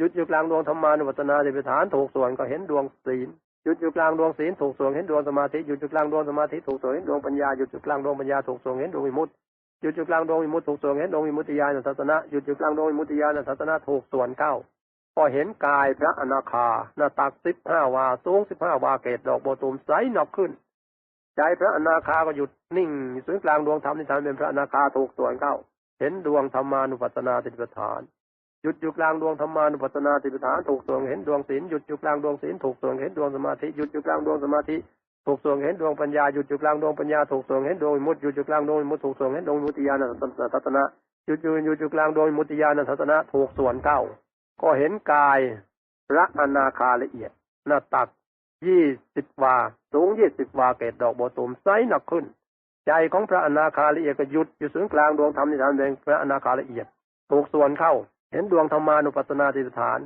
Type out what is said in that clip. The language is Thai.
หยุดอยู่กลางดวงธรรมานุปัสสนาสติปัฏฐานถูกส่วนก็เห็นดวงศีลหยุดอยู่กลางดวงศีลถูกส่วนเห็นดวงสมาธิหยุดอยู่กลางดวงสมาธิถูกส่วนเห็นดวงปัญญาหยุดอยู่กลางดวงปัญญาถูกส่วนเห็นดวงวิมุตติหยุดอยู่กลางดวงวิมุตติถูกส่วนเห็นดวงวิมุตติญาณทัศนะหยุดอยู่กลางดวงวิมุตติญาณทัศนะถูกส่วนเข้าพอเห็นกายพระอนาคาหน้าตัก15 วาสูง15 วาเกศดอกโบตูมใสนอกขึ้นใจพระอนาคาก็หยุดนิ่งอยู่ศูนย์กลางดวงธรรมนิทานเป็นพระอนาคาถูกส่วนเข้าเห็นดวงธรรมานุปัสสนาสติปัฏฐานหยุดอยู่กลางดวงธรรมานุปัสสนาสติปัฏฐานถูกส่วนเห็นดวงศีลหยุดอยู่กลางดวงศีลถูกส่วนเห็นดวงสมาธิหยุดอยู่กลางดวงสมาธิถูกส่วนเห็นดวงปัญญาหยุดอยู่กลางดวงปัญญาถูกส่วนเห็นดวงวิมุตติหยุดอยู่กลางดวงวิมุตติถูกส่วนเห็นดวงวิมุตติญาณทัศนะหยุดอยู่กลางดวงวิมุตติญาณทัศนะถูกส่วนเข้าก็เห็นกายพระอนาคาละเอียดหน้าตัก20 วาสูง20 วาเกศดอกโบตูมใสหนักขึ้นใจของพระอนาคาละเอียดก็หยุดอยู่ศูนย์กลางดวงธรรมนิทานเป็นพระอนาคาละเอียดถูกส่วนเข้าเห็นดวงธรรมานุปัสสนาสติปัฏฐาน